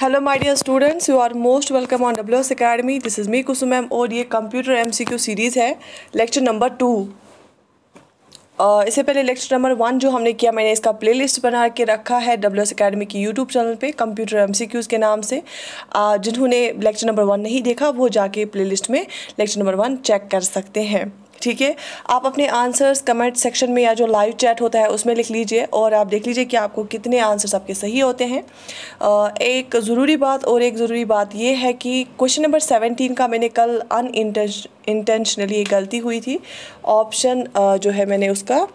Hello my dear students, you are most welcome on WS Academy। This is me Kusum ma'am और ये computer MCQ series है, lecture number 2। इससे पहले lecture number 1 जो हमने किया, मैंने इसका प्लेलिस्ट बना के रखा है WS Academy की यूट्यूब चैनल पे कंप्यूटर MCQs के नाम से। जिन्होंने लेक्चर नंबर 1 नहीं देखा वो जाके प्लेलिस्ट में लेक्चर नंबर 1 चेक कर सकते हैं। ठीक है, आप अपने आंसर्स कमेंट सेक्शन में या जो लाइव चैट होता है उसमें लिख लीजिए और आप देख लीजिए कि आपको कितने आंसर्स आपके सही होते हैं। एक ज़रूरी बात ये है कि क्वेश्चन नंबर 17 का मैंने कल इंटेंशनली गलती हुई थी। ऑप्शन जो है मैंने उसका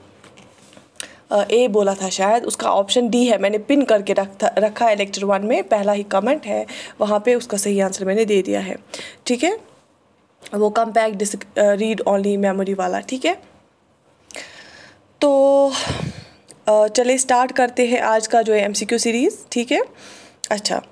ए बोला था, शायद उसका ऑप्शन डी है, मैंने पिन करके रखा है लेक्चर 1 में, पहला ही कमेंट है वहाँ पे, उसका सही आंसर मैंने दे दिया है। ठीक है, वो कम्पैक्ट रीड ओनली मेमोरी वाला। ठीक है, तो चलिए स्टार्ट करते हैं आज का जो है MCQ सीरीज़। ठीक है, अच्छा,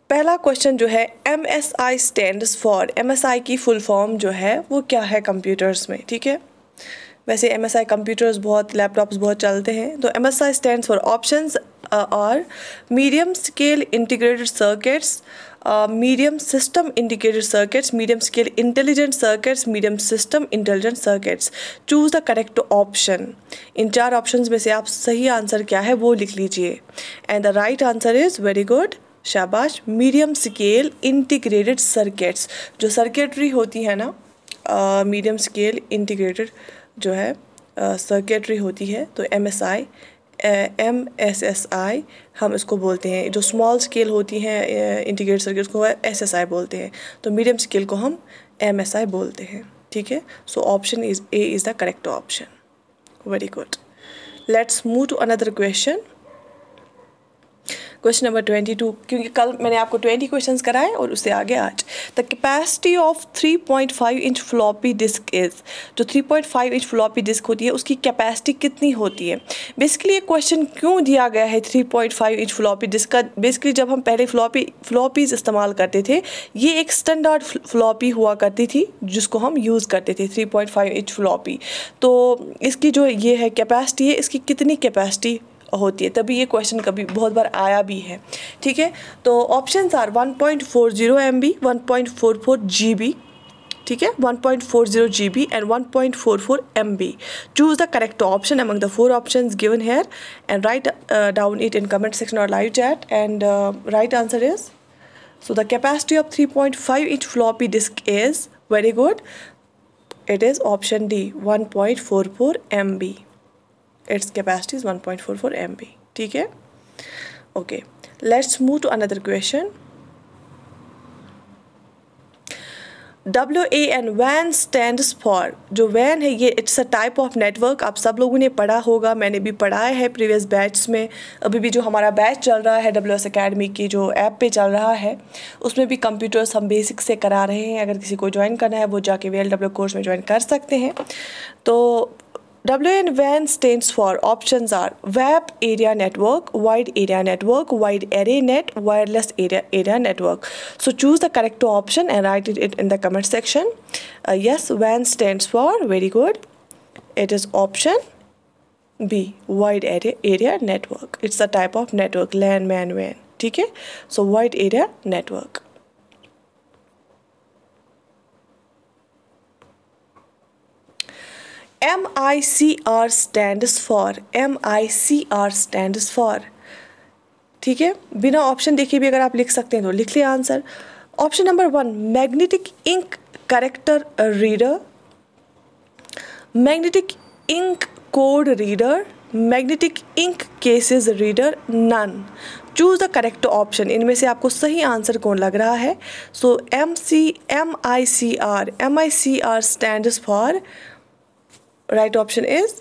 पहला क्वेश्चन जो है MSI स्टैंड्स फॉर, MSI की फुल फॉर्म जो है वो क्या है कंप्यूटर्स में। ठीक है, वैसे MSI कंप्यूटर्स बहुत, लैपटॉप्स बहुत चलते हैं। तो MSI स्टैंड्स फॉर ऑप्शंस और medium scale integrated circuits, medium system integrated circuits, medium scale intelligent circuits, medium system intelligent circuits. Choose the correct option. In 4 options में से आप सही आंसर क्या है वो लिख लीजिए। And the right answer is, very good, शाबाश, मीडियम स्केल इंटीग्रेटेड सर्किट्स। जो सर्किटरी होती है ना, मीडियम स्केल इंटीग्रेटेड जो है सर्किटरी होती है, तो MSSI हम इसको बोलते हैं। जो स्मॉल स्केल होती हैं इंटीग्रेटेड सर्किट्स को SSI बोलते हैं, तो मीडियम स्केल को हम MSI बोलते हैं। ठीक है, so option is A is the correct option. Very good, let's move to another question. Question number 22, क्योंकि कल मैंने आपको 20 क्वेश्चंस कराए और उससे आगे आज। The capacity of 3.5 inch floppy disk is, जो 3.5 इंच फ्लॉपी डिस्क होती है उसकी कैपेसिटी कितनी होती है। बेसिकली ये क्वेश्चन क्यों दिया गया है 3.5 इंच फ्लॉपी डिस्क का, बेसिकली जब हम पहले फ्लॉपीज इस्तेमाल करते थे, ये एक स्टैंडर्ड फ्लॉपी हुआ करती थी जिसको हम यूज़ करते थे, 3.5 इंच फ्लॉपी। तो इसकी जो ये है कैपेसिटी है, इसकी कितनी कैपेसिटी होती है, तभी ये क्वेश्चन कभी बहुत बार आया भी है। ठीक है, तो ऑप्शंस आर 1.40 MB, 1.44 GB, ठीक है, 1.40 GB and 1.44 MB। Choose the correct option among the 4 options given here and write down it in comment section or live chat, and right answer is, so the capacity of 3.5 inch floppy disk is, very good, it is option D, 1.44 MB. Its capacity is 1.44 MB. ठीक है, okay, let's move to another question. WAN, WAN stands for, जो WAN है ये it's a type of network. आप सब लोगों ने पढ़ा होगा, मैंने भी पढ़ाया है प्रीवियस बैच में। अभी भी जो हमारा बैच चल रहा है WS Academy की जो ऐप पे चल रहा है, उसमें भी कंप्यूटर्स हम बेसिक से करा रहे हैं। अगर किसी को ज्वाइन करना है वो जाके VLW कोर्स में ज्वाइन कर सकते हैं। तो WAN stands for, options are web area network, wide area network, wide array net, wireless area network. So choose the correct option and write it in the comment section. Yes, WAN stands for, very good, it is option B, wide area network. It's a type of network, LAN, MAN, WAN. ठीक है, so wide area network. MICR stands for, MICR stands for, ठीक है, बिना option देखे भी अगर आप लिख सकते हैं तो लिख लिया answer. Option number 1, magnetic ink character reader, magnetic ink code reader, magnetic ink cases reader, none. Choose the correct option. इनमें से आपको सही आंसर कौन लग रहा है। So MICR stands for, right option is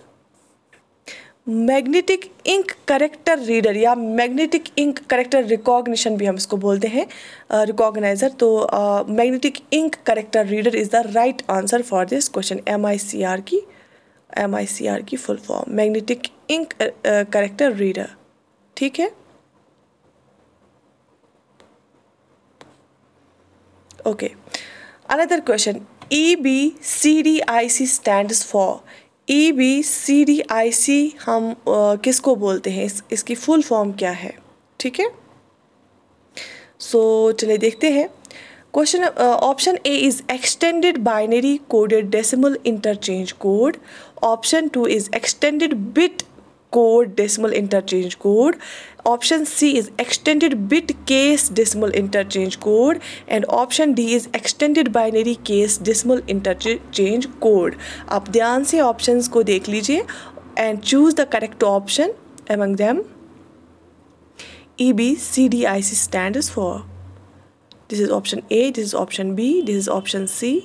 magnetic ink character reader, या magnetic ink character recognition भी हम इसको बोलते हैं, रिकॉग्नाइजर। तो magnetic ink character reader is the right answer for this question. MICR की full form magnetic ink character reader. ठीक है, okay, another question, EBCDIC stands for, EBCDIC हम किसको बोलते हैं, इसकी फुल फॉर्म क्या है, ठीक है। सो चलिए देखते हैं question. Option A is extended binary coded decimal interchange code, option 2 is extended bit code decimal interchange code, option C is extended bit case decimal interchange code, and option D is extended binary case decimal interchange code. आप ध्यान से options को देख लीजिए and choose the correct option among them. EBCDIC stands for, this is option A, this is option B, this is option C,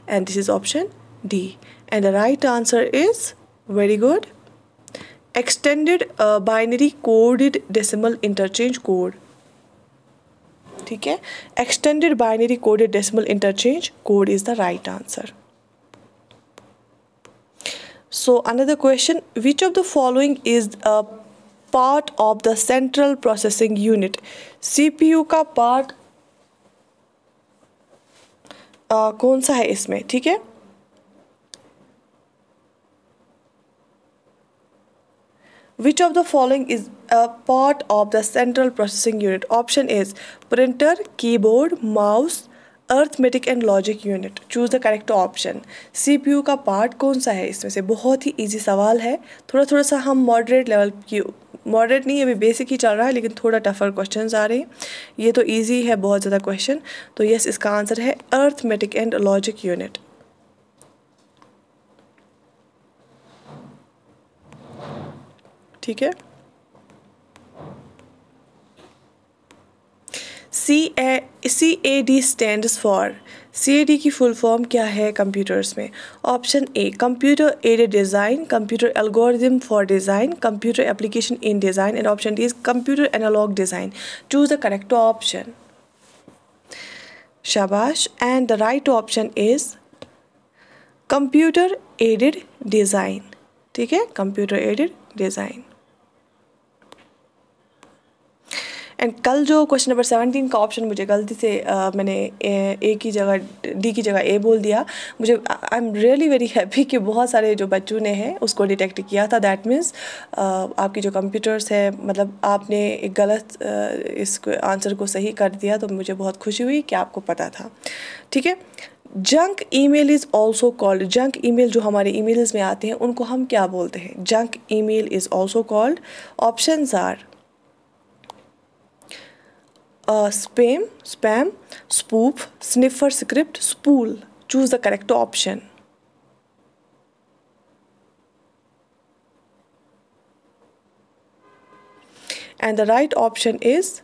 and this is option D, and the right answer is, very good, extended binary coded decimal interchange code, ठीक है। Extended binary coded decimal interchange code is the right answer. So another question, which of the following is a part of the central processing unit. CPU का part कौन सा है इसमें, ठीक है। Which of the following is a part of the central processing unit? Option is printer, keyboard, mouse, arithmetic and logic unit. Choose the correct option. CPU का part कौन सा है इसमें से, बहुत ही इजी सवाल है। थोड़ा सा हम मॉडरेट लेवल की, मॉडरेट नहीं अभी बेसिक ही चल रहा है, लेकिन थोड़ा टफर क्वेश्चंस आ रहे हैं। ये तो इजी है बहुत ज़्यादा क्वेश्चन, तो यस इसका आंसर है अर्थमेटिक एंड लॉजिक यूनिट, ठीक है। CAD स्टैंड्स फॉर, CAD की फुल फॉर्म क्या है कंप्यूटर्स में। Option A computer aided design, computer algorithm for design, computer application in design, and option D is computer analogue design. Choose the correct option, शाबाश, and the right option is computer aided design, ठीक है, computer aided design. And कल जो question number 17 का option मुझे गलती से मैंने ए की जगह डी की जगह ए बोल दिया। मुझे I am really very happy कि बहुत सारे जो बच्चों ने हैं उसको डिटेक्ट किया था। दैट मीन्स आपकी जो कंप्यूटर्स है, मतलब आपने एक गलत इस आंसर को सही कर दिया, तो मुझे बहुत खुशी हुई कि आपको पता था, ठीक है। Junk email is also called, junk email जो हमारे ईमेल्स में आते हैं उनको हम क्या बोलते हैं। Junk email is also called, options are spam, spoof, sniffer script, spool. Choose the correct option. And the right option is,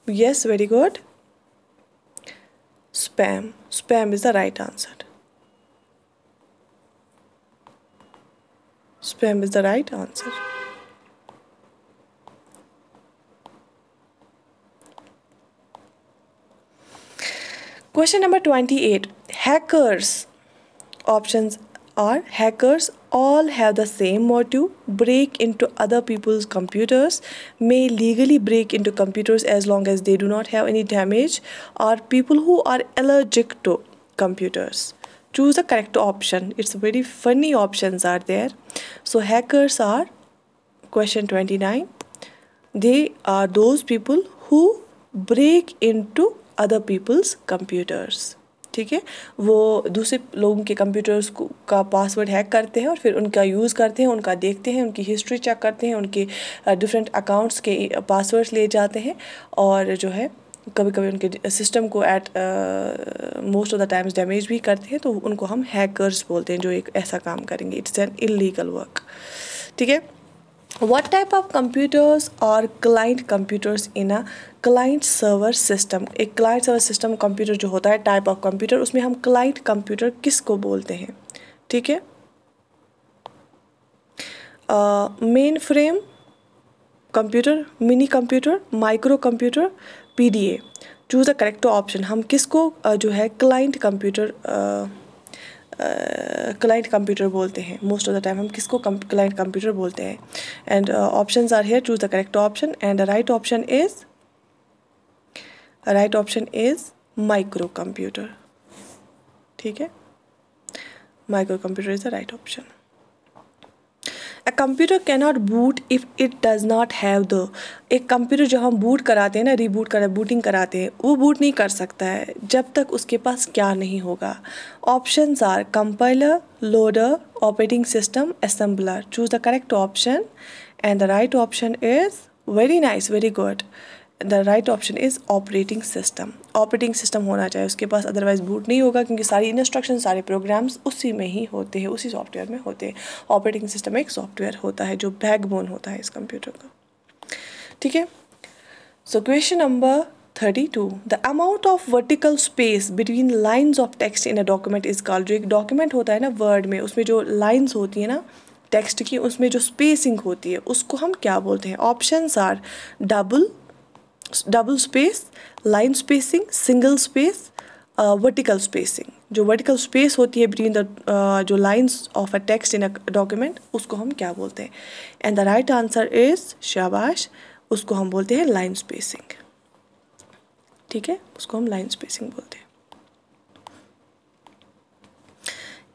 yes, very good, spam. Spam is the right answer. Spam is the right answer. Question number 28. Hackers. Options are hackers all have the same motive, break into other people's computers, may legally break into computers as long as they do not have any damage, or people who are allergic to computers. Choose the correct option. It's very funny options are there. So hackers are, question 29, they are those people who break into other people's computers, ठीक है। वो दूसरे लोगों के computers का password hack करते हैं और फिर उनका यूज़ करते हैं, उनका देखते हैं, उनकी हिस्ट्री चेक करते हैं, उनके डिफरेंट अकाउंट्स के पासवर्ड्स ले जाते हैं, और जो है कभी कभी उनके सिस्टम को at most of the times damage भी करते हैं, तो उनको हम हैकर्स बोलते हैं जो एक ऐसा काम करेंगे। इट्स एन इलीगल वर्क, ठीक है। What type of computers are client computers in a client server system? एक client server system कंप्यूटर जो होता है, टाइप ऑफ कंप्यूटर, उसमें हम client कंप्यूटर किसको बोलते हैं, ठीक है। Main frame computer, mini computer, micro computer, PDA। Choose the correct option. हम किसको जो है क्लाइंट कंप्यूटर क्लाइंट कंप्यूटर बोलते हैं, मोस्ट ऑफ द टाइम हम किसको क्लाइंट कंप्यूटर बोलते हैं। And options are here, choose the correct option, and the right option is micro computer, ठीक है। Micro computer is the right option. A computer cannot boot if it does not have the, एक computer जब हम boot कराते हैं ना, reboot करा booting कराते हैं, वो बूट नहीं कर सकता है जब तक उसके पास क्या नहीं होगा. Options are compiler, loader, operating system, assembler. Choose the correct option and the right option is very nice, very good. The right option is operating system. Operating system होना चाहिए उसके पास, अदरवाइज बूट नहीं होगा, क्योंकि सारी इंस्ट्रक्शन, सारे programmes उसी में ही होते हैं, उसी सॉफ्टवेयर में होते हैं. ऑपरेटिंग सिस्टम एक सॉफ्टवेयर होता है जो बैकबोन होता है इस कंप्यूटर का. ठीक है. So question number 32. The amount of vertical space between lines of text in a document is called. जो एक डॉक्यूमेंट होता है ना वर्ड में, उसमें जो लाइन्स होती है ना टेक्स्ट की, उसमें जो स्पेसिंग होती है उसको हम क्या बोलते हैं. Options are double space, line spacing, single space, vertical spacing. जो वर्टिकल स्पेस होती है बिटवीन द जो lines of a text in a document, उसको हम क्या बोलते हैं. And the right answer is, शाबाश, उसको हम बोलते हैं लाइन स्पेसिंग. ठीक है, उसको हम लाइन स्पेसिंग बोलते हैं.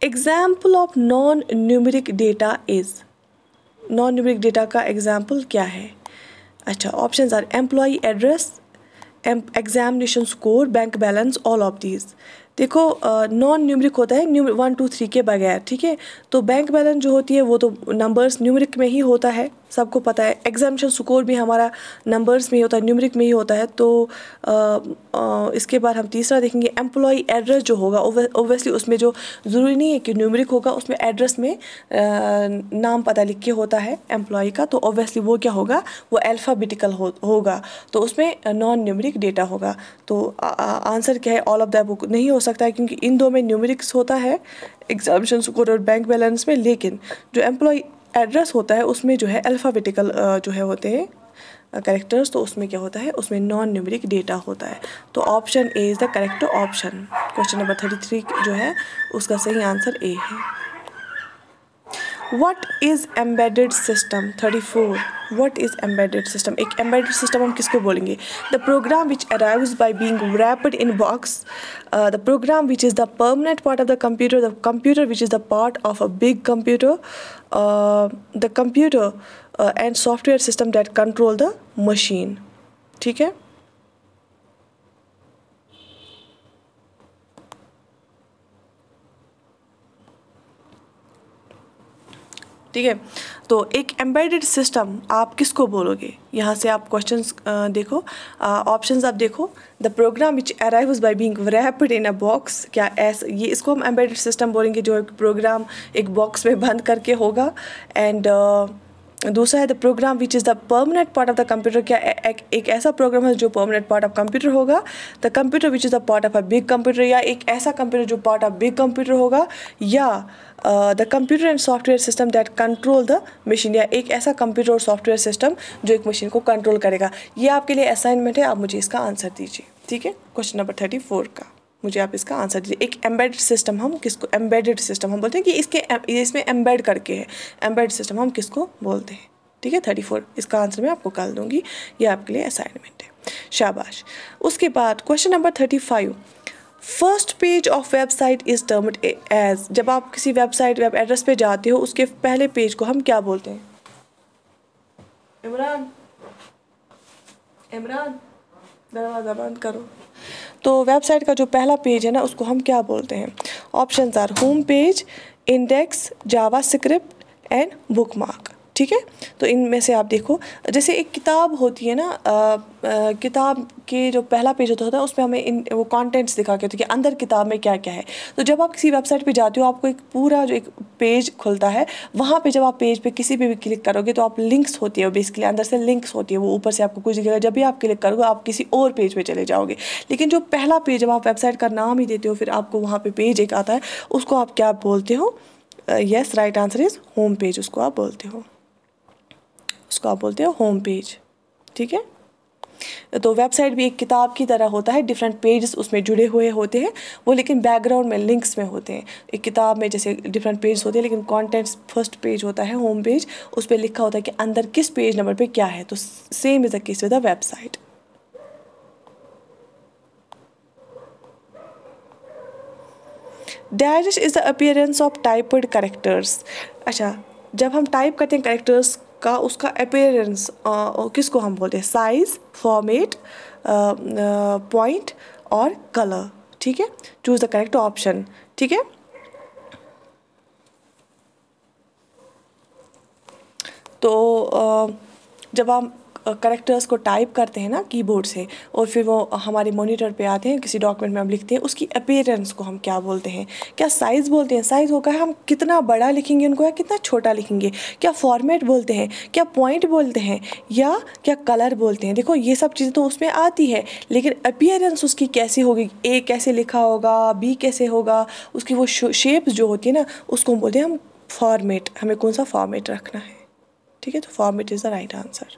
Example of non numeric data is. Non numeric data का एग्जाम्पल क्या है. अच्छा, options are employee address, examination score, bank balance, all of these. देखो नॉन न्यूमरिक होता है 1 2 3 के बगैर. ठीक है, तो बैंक बैलेंस जो होती है वो तो नंबर्स न्यूमरिक में ही होता है, सबको पता है. एग्जामिनेशन स्कोर भी हमारा नंबर्स में ही होता है, न्यूमरिक में ही होता है. तो इसके बाद हम तीसरा देखेंगे एम्प्लॉई एड्रेस जो होगा, ओबियसली उसमें जो ज़रूरी नहीं है कि न्यूमरिक होगा, उसमें एड्रेस में नाम पता लिख के होता है एम्प्लॉई का, तो ओबियसली वो क्या होगा, वो अल्फ़ाबेटिकल होगा, तो उसमें नॉन न्यूमरिक डेटा होगा. तो आंसर क्या है, ऑल ऑफ द अबव नहीं हो सकता है, क्योंकि इन दो में न्यूमरिक्स होता है, एग्जामिनेशन स्कोर और बैंक बैलेंस में. लेकिन जो एम्प्लॉई एड्रेस होता है उसमें जो है अल्फ़ाबेटिकल जो है होते हैं कैरेक्टर्स, तो उसमें क्या होता है, उसमें नॉन न्यूमरिक डेटा होता है. तो option A is the correct option. Question number 33 जो है उसका सही आंसर ए है. What is embedded system? 34. What is embedded system? एक embedded system हम किसको बोलेंगे. The program which arrives by being wrapped in box, the program which is the permanent part of the computer which is the part of a big computer, the computer and software system that control the machine. ठीक है. ठीक है, तो एक embedded system आप किसको बोलोगे. यहाँ से आप क्वेश्चंस देखो, ऑप्शंस आप देखो. The program which arrives by being wrapped in a box, क्या ऐसा ये इसको हम एम्बेडेड सिस्टम बोलेंगे, जो एक प्रोग्राम एक बॉक्स में बंद करके होगा. एंड दूसरा है the program which is the permanent part of the computer. क्या एक ऐसा प्रोग्राम है जो परमानेंट पार्ट ऑफ कंप्यूटर होगा. The computer which is the part of a big computer, या एक ऐसा कंप्यूटर जो पार्ट ऑफ बिग कंप्यूटर होगा. या the computer and software system that control the machine, या एक ऐसा कंप्यूटर और सॉफ्टवेयर सिस्टम जो एक मशीन को कंट्रोल करेगा. ये आपके लिए असाइनमेंट है, आप मुझे इसका आंसर दीजिए. ठीक है, क्वेश्चन नंबर 34 का मुझे आप इसका आंसर दीजिए. एक एम्बेडेड सिस्टम हम किसको, एम्बेडेड सिस्टम हम बोलते हैं कि इसमें एम्बेड करके है. एम्बेडेड सिस्टम हम किसको बोलते हैं. ठीक है, 34 इसका आंसर मैं आपको कल दूंगी, ये आपके लिए असाइनमेंट है. शाबाश. उसके बाद question number 35. First page of website is termed as. जब आप किसी वेबसाइट वेब एड्रेस पे जाते हो, उसके पहले पेज को हम क्या बोलते हैं. इमरान दरवाज़ा बंद करो. तो वेबसाइट का जो पहला पेज है ना, उसको हम क्या बोलते हैं. Options are home page, index, JavaScript and bookmark. ठीक है, तो इनमें से आप देखो, जैसे एक किताब होती है ना, किताब के जो पहला पेज होता है उसमें हमें वो कंटेंट्स दिखा के होते हैं कि अंदर किताब में क्या क्या है. तो जब आप किसी वेबसाइट पे जाते हो, आपको एक पूरा जो एक पेज खुलता है, वहाँ पे जब आप पेज पे किसी पे भी क्लिक करोगे तो आप लिंक्स होती है, बेसिकली अंदर से लिंक्स होती है, वो ऊपर से आपको कुछ दिखेगा. जब भी आप क्लिक करोगे आप किसी और पेज पे चले जाओगे. लेकिन जो पहला पेज, जब आप वेबसाइट का नाम ही देते हो, फिर आपको वहाँ पे पेज एक आता है, उसको आप क्या बोलते हो. Yes, right answer is home page. उसको आप बोलते हो, उसको आप बोलते हो होम पेज. ठीक है, तो वेबसाइट भी एक किताब की तरह होता है, डिफरेंट पेजेस उसमें जुड़े हुए होते हैं वो, लेकिन बैकग्राउंड में लिंक्स में होते हैं. एक किताब में जैसे डिफरेंट पेज होते हैं, लेकिन कंटेंट्स फर्स्ट पेज होता है होम पेज, उस पर लिखा होता है कि अंदर किस पेज नंबर पे क्या है. तो same is the case with the website. Dash is the appearance of typed characters. अच्छा, जब हम टाइप करते हैं कैरेक्टर्स का उसका अपीयरेंस किसको हम बोलते हैं, साइज, फॉर्मेट, पॉइंट और कलर, ठीक है। चूज द करेक्ट ऑप्शन, ठीक है। तो जब हम करेक्टर्स को टाइप करते हैं ना कीबोर्ड से और फिर वो हमारे मॉनिटर पे आते हैं, किसी डॉक्यूमेंट में हम लिखते हैं, उसकी अपीयरेंस को हम क्या बोलते हैं? क्या साइज़ बोलते हैं? साइज़ होगा हम कितना बड़ा लिखेंगे उनको या कितना छोटा लिखेंगे? क्या फॉर्मेट बोलते हैं? क्या पॉइंट बोलते हैं? या क्या कलर बोलते हैं? देखो ये सब चीज़ें तो उसमें आती है, लेकिन अपीयरेंस उसकी कैसी होगी, ए कैसे लिखा होगा, बी कैसे होगा, उसकी वो शेप्स जो होती है ना, उसको बोलते हैं हम फॉर्मेट। हमें कौन सा फॉर्मेट रखना है, ठीक है। तो format is the right answer.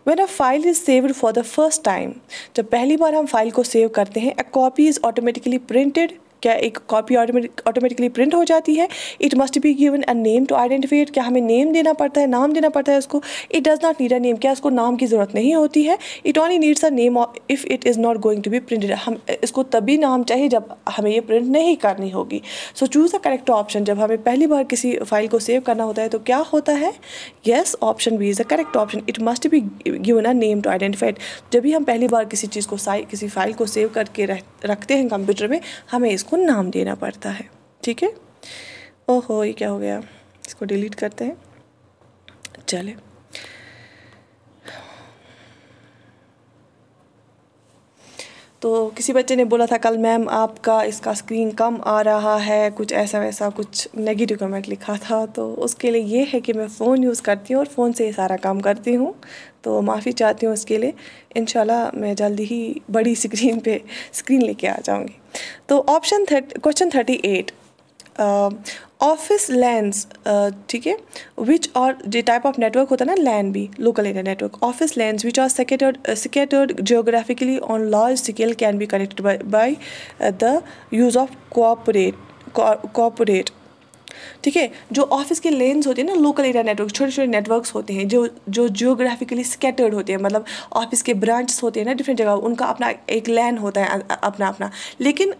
When a file is saved for the first time, जब पहली बार हम फाइल को सेव करते हैं, a copy is automatically printed, क्या एक कॉपी ऑटोमेटिकली प्रिंट हो जाती है? It must be given a name to identify it, क्या हमें नेम देना पड़ता है, नाम देना पड़ता है उसको? It does not need a name, क्या इसको नाम की ज़रूरत नहीं होती है? It only needs a name if it is not going to be printed, हम इसको तभी नाम चाहिए जब हमें ये प्रिंट नहीं करनी होगी। सो चूज़ द करेक्ट ऑप्शन। जब हमें पहली बार किसी फाइल को सेव करना होता है तो क्या होता है? Yes, option B is the correct option. It must be given a name to identify it, जब भी हम पहली बार किसी चीज़ को किसी फाइल को सेव करके रखते हैं कंप्यूटर में, हमें इसको नाम देना पड़ता है, ठीक है। ओहो, ये क्या हो गया, इसको डिलीट करते हैं। चले, तो किसी बच्चे ने बोला था कल मैम आपका इसका स्क्रीन कम आ रहा है, कुछ ऐसा वैसा कुछ नेगेटिव कमेंट लिखा था। तो उसके लिए ये है कि मैं फ़ोन यूज़ करती हूँ और फ़ोन से ये सारा काम करती हूँ, तो माफ़ी चाहती हूँ उसके लिए। इंशाल्लाह मैं जल्दी ही बड़ी स्क्रीन लेके आ जाऊँगी। तो क्वेश्चन 38, ऑफिस लैंस, ठीक है, विच और जो टाइप ऑफ नेटवर्क होता है ना, लैन भी local area network, office LANs which are scattered geographically on large scale can be connected by the use of cooperate, ठीक है। जो ऑफिस के लेन्स होते हैं ना, लोकल एरिया नेटवर्क, छोटे छोटे नेटवर्क्स होते हैं जो जियोग्राफिकली स्कैटर्ड होते हैं, मतलब ऑफिस के ब्रांचेस होते हैं ना डिफरेंट जगह, उनका अपना एक लैन होता है अपना, लेकिन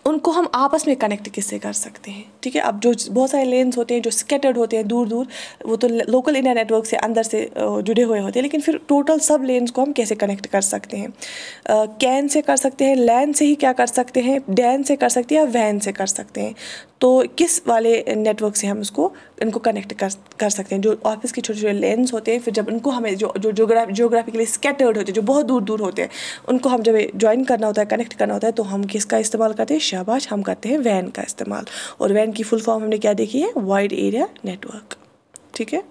उनको हम आपस में कनेक्ट किससे कर सकते हैं, ठीक है। अब जो बहुत सारे लेन्स होते हैं जो स्कैटर्ड होते हैं दूर दूर, वो तो लोकल एरिया नेटवर्क से अंदर से जुड़े हुए होते हैं, लेकिन फिर टोटल सब लेन्स को हम कैसे कनेक्ट कर सकते हैं? कैन से कर सकते हैं, लैन से ही क्या कर सकते हैं, डैन से कर सकते हैं या वैन से कर सकते हैं? तो किस वाले नेटवर्क से हम इनको कनेक्ट कर सकते हैं? जो ऑफिस के छोटे छोटे लेन्स होते हैं, फिर जब उनको हमें जो जियोग्राफिकली स्कैटर्ड होते हैं, जो बहुत दूर दूर होते हैं, उनको हम जब ज्वाइन करना होता है, कनेक्ट करना होता है, तो हम किसका इस्तेमाल करते हैं? शाबाश, हम करते हैं वैन का इस्तेमाल। और वैन की फुल फॉर्म हमने क्या देखी है? वाइड एरिया नेटवर्क, ठीक है।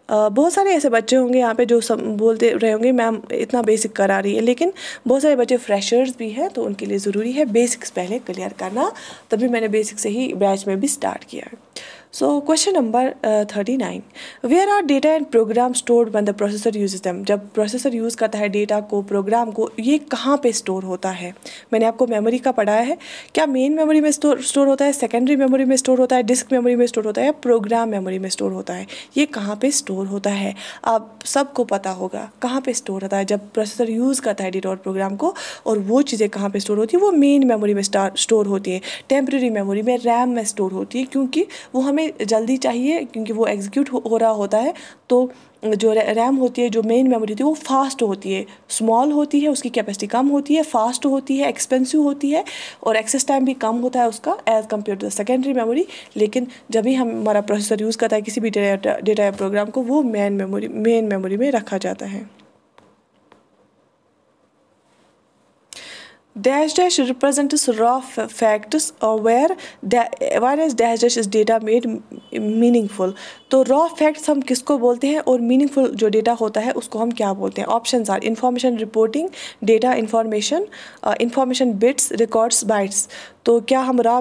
बहुत सारे ऐसे बच्चे होंगे यहाँ पे जो सब बोलते रहे होंगे मैम इतना बेसिक करा रही है, लेकिन बहुत सारे बच्चे फ्रेशर्स भी हैं, तो उनके लिए ज़रूरी है बेसिक्स पहले क्लियर करना, तभी मैंने बेसिक से ही बैच में भी स्टार्ट किया है। So question number 39, where are data and program stored when the processor uses them, जब प्रोसेसर यूज़ करता है डेटा को, प्रोग्राम को, ये कहाँ पे स्टोर होता है? मैंने आपको मेमोरी का पढ़ाया है, क्या मेन मेमोरी में स्टोर होता है, सेकेंडरी मेमोरी में स्टोर होता है, डिस्क मेमोरी में स्टोर होता है, या प्रोग्राम मेमोरी में स्टोर होता है? ये कहाँ पे स्टोर होता है? आप सबको पता होगा कहाँ पे स्टोर होता है। जब प्रोसेसर यूज़ करता है डेटा और प्रोग्राम को, और वो चीज़ें कहाँ पे स्टोर होती है? वो मेन मेमोरी में स्टोर होती है, टेम्प्रेरी मेमोरी में, रैम में स्टोर होती है, क्योंकि वो हमें जल्दी चाहिए, क्योंकि वो एग्जीक्यूट हो रहा होता है। तो जो रैम होती है, जो मेन मेमोरी होती है, वो फास्ट होती है, स्मॉल होती है, उसकी कैपेसिटी कम होती है, फास्ट होती है, एक्सपेंसिव होती है, और एक्सेस टाइम भी कम होता है उसका as compare to the secondary memory. लेकिन जब भी हमारा प्रोसेसर यूज़ करता है किसी भी डेटा या प्रोग्राम को, वो मेन मेमोरी में रखा जाता है। Dash dash represents raw facts or whereas dash dash is data made meaningful। तो raw facts हम किसको बोलते हैं और meaningful जो डेटा होता है उसको हम क्या बोलते हैं? Options are information reporting, data information, information bits, records, bytes. तो क्या हम रॉ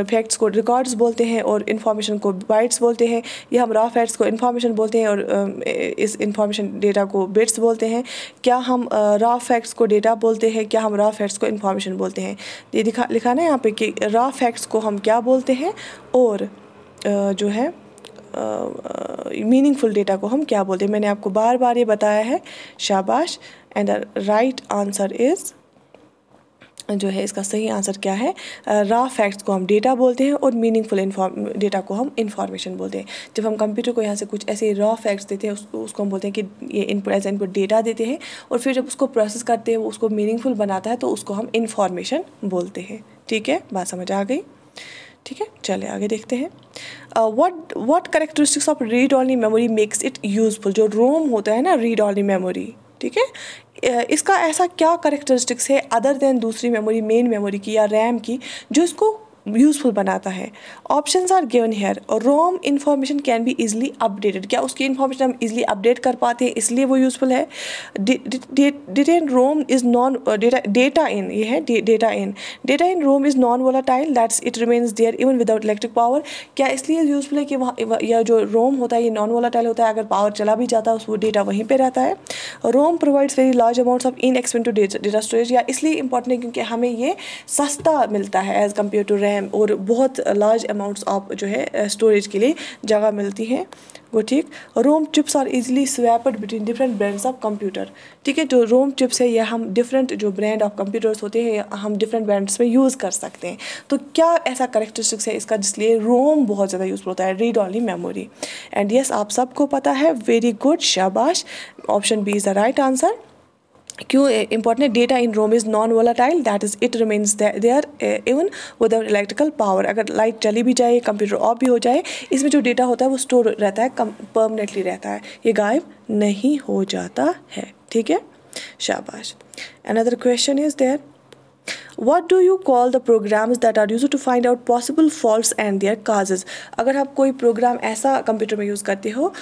फैक्ट्स को रिकॉर्ड्स बोलते हैं और इन्फॉर्मेशन को बाइट्स बोलते हैं, या हम रॉ फैक्ट्स को इन्फॉर्मेशन बोलते हैं और इस इन्फॉर्मेशन डेटा को बिट्स बोलते हैं? क्या हम रॉ फैक्ट्स को डेटा बोलते हैं, क्या हम रॉ फैक्ट्स को इन्फॉर्मेशन बोलते हैं? ये लिखा ना यहाँ पे कि रॉ फैक्ट्स को हम क्या बोलते हैं और जो है मीनिंगफुल डेटा को हम क्या बोलते हैं? मैंने आपको बार बार ये बताया है, शाबाश। And the right answer is जो है इसका सही आंसर क्या है? रॉ फैक्ट्स को हम डेटा बोलते हैं और मीनिंगफुल डेटा को हम इंफॉर्मेशन बोलते हैं। जब हम कंप्यूटर को यहाँ से कुछ ऐसे रॉ फैक्ट्स देते हैं उसको हम बोलते हैं कि ये इनपुट एज इनपुट डेटा देते हैं, और फिर जब उसको प्रोसेस करते हैं वो उसको मीनिंगफुल बनाता है तो उसको हम इंफॉर्मेशन बोलते हैं। ठीक है, बात समझ आ गई? ठीक है, चले आगे देखते हैं। What characteristics of read only memory makes it useful? जो रोम होता है ना, रीड ओनली मेमोरी, ठीक है, इसका ऐसा क्या करेक्टरिस्टिक्स है अदर देन दूसरी मेमोरी, मेन मेमोरी की या रैम की, जो इसको यूज़फुल बनाता है? Options are given here. ROM information can be easily updated, क्या उसकी इन्फॉर्मेशन हम इजीली अपडेट कर पाते हैं इसलिए वो यूज़फुल है? Data in ROM is non data in, ये है data in ROM is non volatile, that's it remains there even without electric power. क्या इसलिए यूज़फुल है कि वहाँ यह जो रोम होता है ये नॉन वोलाटाइल होता है, अगर पावर चला भी जाता है वो डेटा वहीं पर रहता है? ROM provides very large amounts of inexpensive data storage, या इसलिए इंपॉर्टेंट है क्योंकि हमें ये सस्ता मिलता है एज़ कम्पेयर टू रैम, और बहुत लार्ज अमाउंट्स ऑफ जो है स्टोरेज के लिए जगह मिलती है वो। ठीक, ROM chips are easily swapped between different brands of computer. ठीक है, जो रोम चिप्स है ये हम डिफरेंट जो ब्रांड ऑफ कंप्यूटर्स होते हैं हम डिफरेंट ब्रांड्स में यूज़ कर सकते हैं। तो क्या ऐसा करेक्टरिस्टिक्स है इसका जिसलिए रोम बहुत ज़्यादा यूज़फुल होता है, read only memory? And yes, आप सबको पता है, वेरी गुड, शाबाश, option B is the right answer. क्यों important? Data in ROM is non volatile, that is it remains there even without electrical power. अगर लाइट चली भी जाए, कंप्यूटर ऑफ भी हो जाए, इसमें जो डेटा होता है वो स्टोर रहता है, परमानेंटली रहता है, ये गायब नहीं हो जाता है। ठीक है, शाबाश। Another question is there, What do you call the programs that are used to find out possible faults and their causes? अगर आप कोई प्रोग्राम ऐसा कंप्यूटर में यूज़ करते हो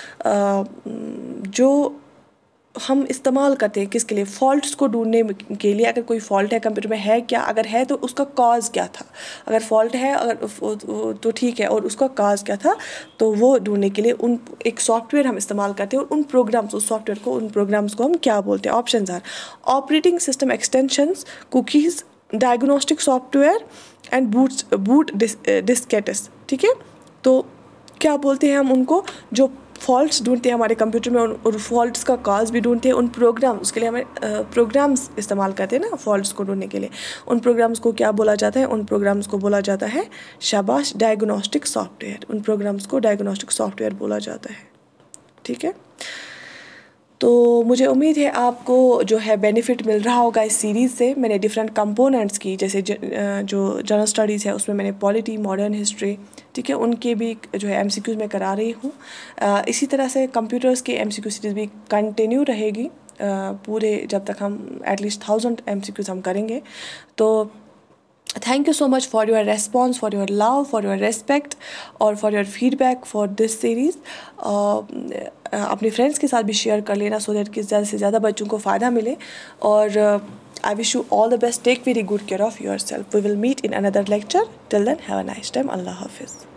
जो हम इस्तेमाल करते हैं किसके लिए? फॉल्ट्स को ढूंढने के लिए। अगर कोई फॉल्ट है कंप्यूटर में है क्या, अगर है तो उसका कॉज क्या था? अगर फॉल्ट है अगर तो ठीक है, और उसका कॉज क्या था, तो वो ढूंढने के लिए उन एक सॉफ्टवेयर हम इस्तेमाल करते हैं, और उन प्रोग्राम्स, उस सॉफ्टवेयर को, उन प्रोग्राम्स को हम क्या बोलते हैं? Options are operating system extensions, cookies, diagnostic software and boot diskettes. ठीक है, तो क्या बोलते हैं हम उनको? जो फॉल्ट्स ढूंढते हैं हमारे कंप्यूटर में और फॉल्ट्स का कॉज भी ढूंढते हैं, उन प्रोग्राम्स, उसके लिए हमें प्रोग्राम्स इस्तेमाल करते हैं ना फॉल्ट्स को ढूंढने के लिए। उन प्रोग्राम्स को क्या बोला जाता है? उन प्रोग्राम्स को बोला जाता है, शाबाश, डायग्नोस्टिक सॉफ्टवेयर। उन प्रोग्राम्स को डायग्नोस्टिक सॉफ्टवेयर बोला जाता है। ठीक है, तो मुझे उम्मीद है आपको जो है बेनिफिट मिल रहा होगा इस सीरीज़ से। मैंने डिफरेंट कंपोनेंट्स की, जैसे जो जनरल स्टडीज़ है उसमें मैंने पॉलिटी, मॉडर्न हिस्ट्री, ठीक है, उनके भी जो है MCQs मैं करा रही हूँ। इसी तरह से कंप्यूटर्स के MCQ सीरीज़ भी कंटिन्यू रहेगी पूरे, जब तक हम एटलीस्ट 1000 MCQs हम करेंगे। तो thank you so much for your response, for your love, for your respect और for your feedback for this series. अपने फ्रेंड्स के साथ भी शेयर कर लेना सो दैट कि ज़्यादा से ज़्यादा बच्चों को फ़ायदा मिले। और I wish you all the best, take very good care of yourself. We will meet in another lecture, till then have a nice time, अल्लाह हाफिज़।